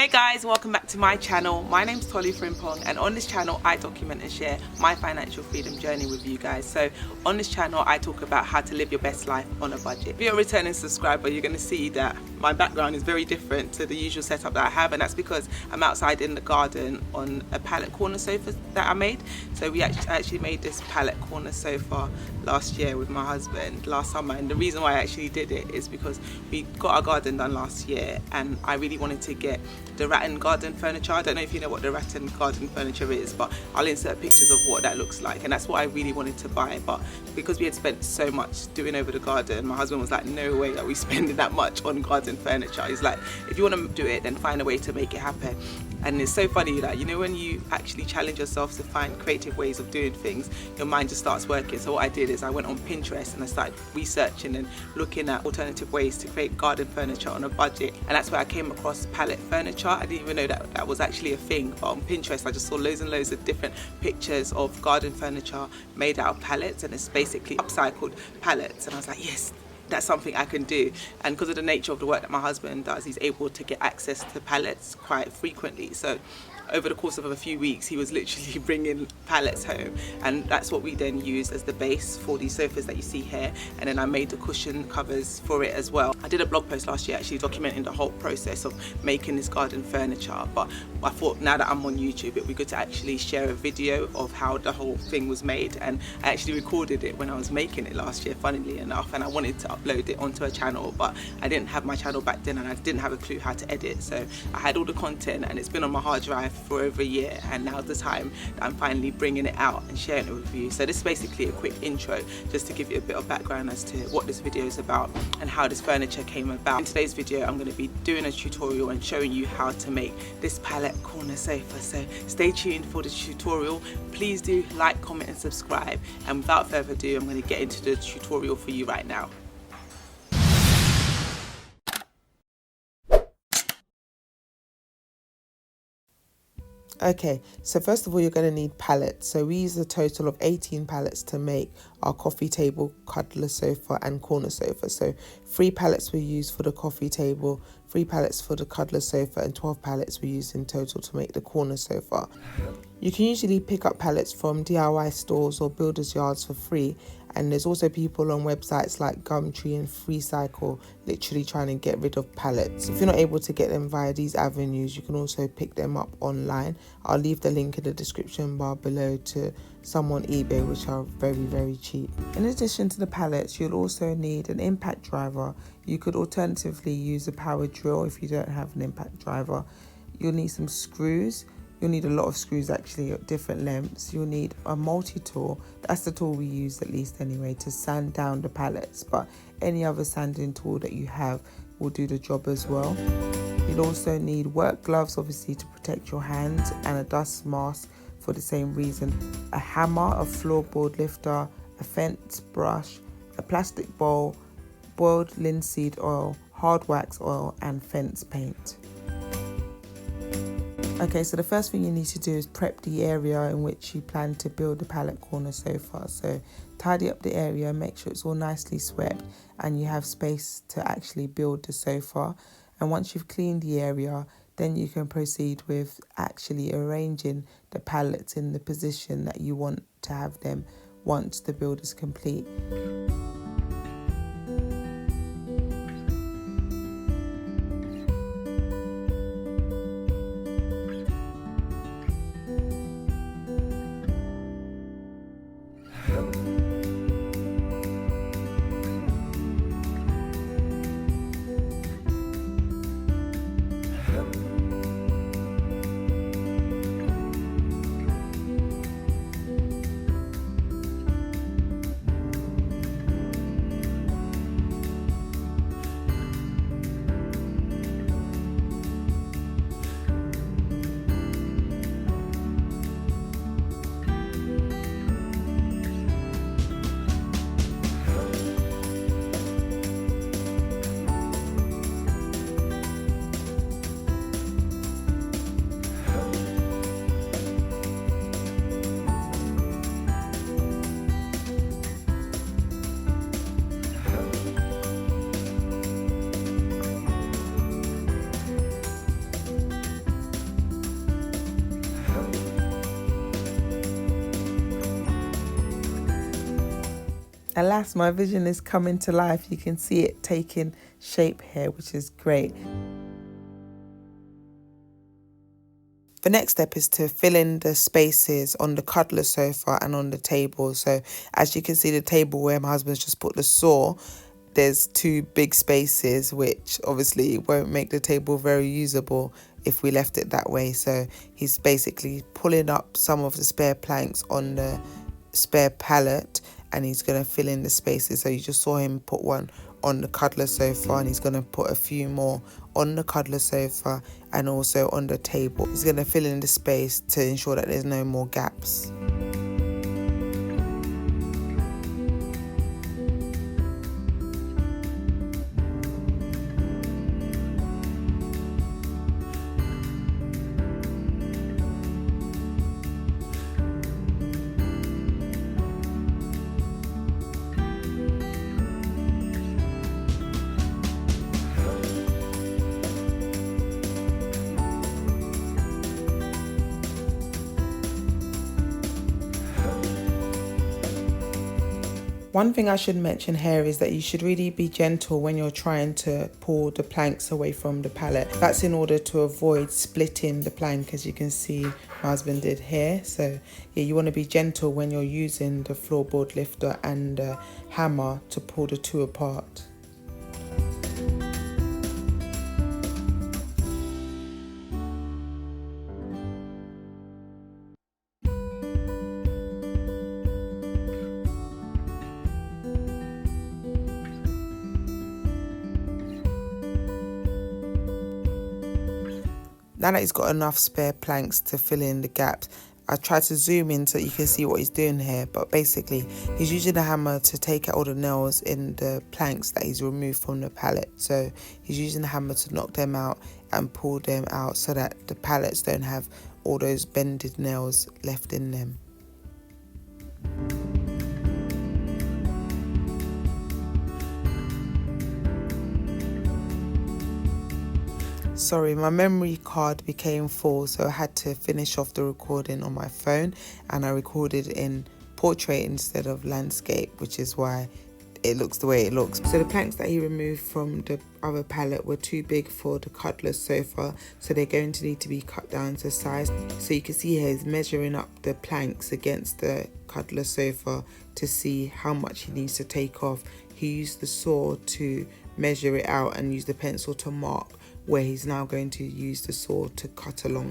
Hey guys, welcome back to my channel. My name's Tolly Frimpong, and on this channel I document and share my financial freedom journey with you guys. So on this channel I talk about how to live your best life on a budget. If you're a returning subscriber, you're going to see that my background is very different to the usual setup that I have, and that's because I'm outside in the garden on a pallet corner sofa that I made. So we actually made this pallet corner sofa last year with my husband last summer, and the reason why I actually did it is because we got our garden done last year and I really wanted to get the rattan garden furniture. I don't know if you know what the rattan garden furniture is, but I'll insert pictures of what that looks like, and that's what I really wanted to buy. But because we had spent so much doing over the garden, my husband was like, no way are we spending that much on garden furniture. He's like, if you want to do it, then find a way to make it happen. And it's so funny that, you know, when you actually challenge yourself to find creative ways of doing things, your mind just starts working. So what I did is I went on Pinterest and I started researching and looking at alternative ways to create garden furniture on a budget, and that's where I came across pallet furniture. I didn't even know that that was actually a thing, but on Pinterest I just saw loads and loads of different pictures of garden furniture made out of pallets, and it's basically upcycled pallets, and I was like, yes, that's something I can do. And because of the nature of the work that my husband does, he's able to get access to pallets quite frequently. So over the course of a few weeks he was literally bringing pallets home, and that's what we then use as the base for these sofas that you see here. And then I made the cushion covers for it as well. I did a blog post last year actually documenting the whole process of making this garden furniture, but I thought now that I'm on YouTube it would be good to actually share a video of how the whole thing was made. And I actually recorded it when I was making it last year, funnily enough, and I wanted to upload it onto a channel, but I didn't have my channel back then and I didn't have a clue how to edit. So I had all the content and it's been on my hard drive for over a year, and now's the time that I'm finally bringing it out and sharing it with you. So this is basically a quick intro just to give you a bit of background as to what this video is about and how this furniture came about. In today's video I'm going to be doing a tutorial and showing you how to make this pallet corner sofa, so stay tuned for the tutorial. Please do like, comment and subscribe, and without further ado I'm going to get into the tutorial for you right now. Okay, so first of all you're going to need pallets. So we use a total of 18 pallets to make our coffee table, cuddler sofa and corner sofa. So 3 pallets we use for the coffee table, 3 pallets for the cuddler sofa, and 12 pallets we use in total to make the corner sofa. You can usually pick up pallets from DIY stores or builders yards for free, and there's also people on websites like Gumtree and Freecycle literally trying to get rid of pallets. If you're not able to get them via these avenues, you can also pick them up online. I'll leave the link in the description bar below to some on eBay, which are very cheap. In addition to the pallets, you'll also need an impact driver. You could alternatively use a power drill if you don't have an impact driver. You'll need some screws. You'll need a lot of screws actually at different lengths. You'll need a multi-tool. That's the tool we use at least anyway to sand down the pallets, but any other sanding tool that you have will do the job as well. You'll also need work gloves obviously to protect your hands, and a dust mask for the same reason. A hammer, a floorboard lifter, a fence brush, a plastic bowl, boiled linseed oil, hard wax oil and fence paint. Okay, so the first thing you need to do is prep the area in which you plan to build the pallet corner sofa. So tidy up the area, make sure it's all nicely swept and you have space to actually build the sofa. And once you've cleaned the area, then you can proceed with actually arranging the pallets in the position that you want to have them once the build is complete. Alas, my vision is coming to life. You can see it taking shape here, which is great. The next step is to fill in the spaces on the cuddler sofa and on the table. So as you can see, the table where my husband's just put the saw, there's two big spaces, which obviously won't make the table very usable if we left it that way. So he's basically pulling up some of the spare planks on the spare pallet, and he's going to fill in the spaces. So you just saw him put one on the cuddler sofa, and he's going to put a few more on the cuddler sofa and also on the table. He's going to fill in the space to ensure that there's no more gaps. One thing I should mention here is that you should really be gentle when you're trying to pull the planks away from the pallet. That's in order to avoid splitting the plank, as you can see my husband did here. So yeah, you want to be gentle when you're using the floorboard lifter and the hammer to pull the two apart. Now that he's got enough spare planks to fill in the gaps, I try to zoom in so you can see what he's doing here. But basically, he's using the hammer to take out all the nails in the planks that he's removed from the pallet. So he's using the hammer to knock them out and pull them out so that the pallets don't have all those bended nails left in them. Sorry, my memory card became full, so I had to finish off the recording on my phone, and I recorded in portrait instead of landscape, which is why it looks the way it looks. So the planks that he removed from the other pallet were too big for the cuddler sofa, so they're going to need to be cut down to size. So you can see here he's measuring up the planks against the cuddler sofa to see how much he needs to take off. He used the saw to measure it out and used the pencil to mark where he's now going to use the saw to cut along.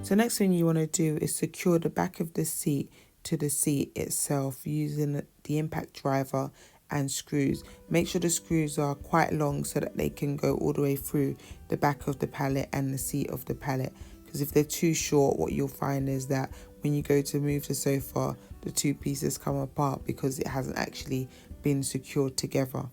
So next thing you want to do is secure the back of the seat to the seat itself using the impact driver and screws. Make sure the screws are quite long so that they can go all the way through the back of the pallet and the seat of the pallet. Because if they're too short, what you'll find is that when you go to move the sofa, the two pieces come apart because it hasn't actually been secured together.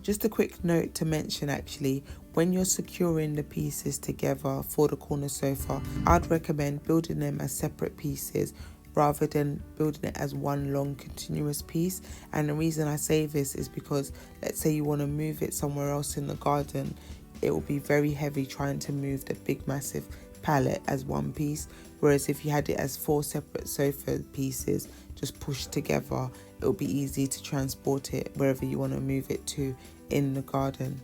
Just a quick note to mention actually, when you're securing the pieces together for the corner sofa, I'd recommend building them as separate pieces rather than building it as one long continuous piece. And the reason I say this is because let's say you want to move it somewhere else in the garden, it will be very heavy trying to move the big massive pallet as one piece, whereas if you had it as 4 separate sofa pieces just pushed together, it will be easy to transport it wherever you want to move it to in the garden.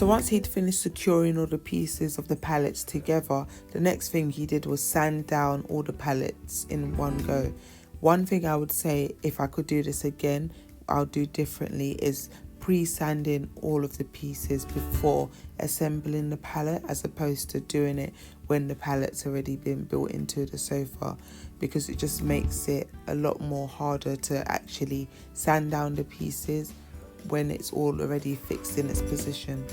So once he'd finished securing all the pieces of the pallets together, the next thing he did was sand down all the pallets in one go. One thing I would say, if I could do this again, I'll do differently, is pre-sanding all of the pieces before assembling the pallet, as opposed to doing it when the pallet's already been built into the sofa, because it just makes it a lot more harder to actually sand down the pieces when it's all already fixed in its position.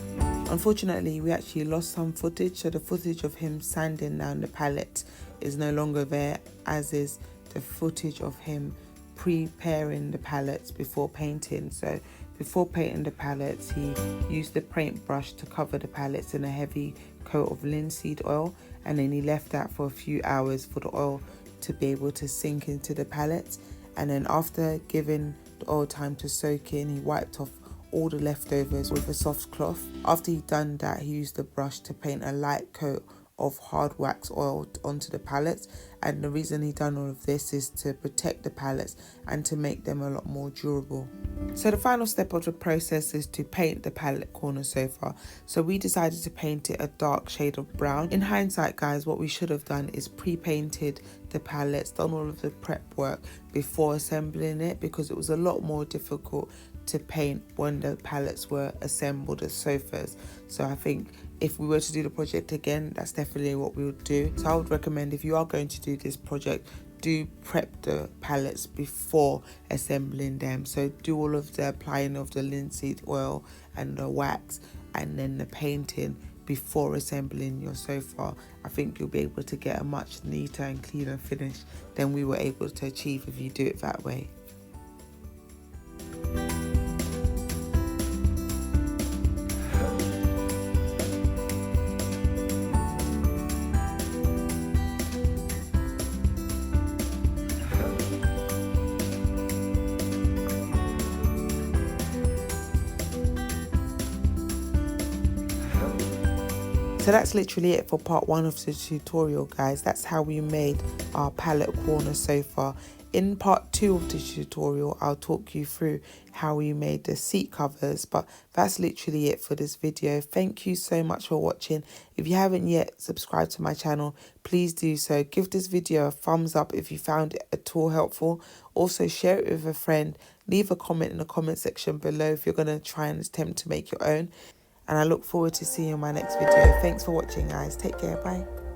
Unfortunately, we actually lost some footage, so the footage of him sanding down the pallet is no longer there, as is the footage of him preparing the pallets before painting. So before painting the pallets, he used the paintbrush to cover the pallets in a heavy coat of linseed oil, and then he left that for a few hours for the oil to be able to sink into the pallets. And then after giving the oil time to soak in, he wiped off all the leftovers with a soft cloth. After he'd done that, he used the brush to paint a light coat of hard wax oil onto the pallets, and the reason he done all of this is to protect the pallets and to make them a lot more durable. So the final step of the process is to paint the pallet corner sofa. So we decided to paint it a dark shade of brown. In hindsight, guys, what we should have done is pre-painted the pallets, done all of the prep work before assembling it, because it was a lot more difficult to paint when the pallets were assembled as sofas. So I think if we were to do the project again, that's definitely what we would do. So I would recommend, if you are going to do this project, do prep the pallets before assembling them. So do all of the applying of the linseed oil and the wax, and then the painting before assembling your sofa. I think you'll be able to get a much neater and cleaner finish than we were able to achieve if you do it that way. So that's literally it for part 1 of the tutorial, guys. That's how we made our pallet corner sofa. In part 2 of the tutorial, I'll talk you through how we made the seat covers, but that's literally it for this video. Thank you so much for watching. If you haven't yet subscribed to my channel, please do so. Give this video a thumbs up if you found it at all helpful. Also, share it with a friend. Leave a comment in the comment section below if you're going to try and attempt to make your own. And I look forward to seeing you in my next video. Thanks for watching, guys. Take care. Bye.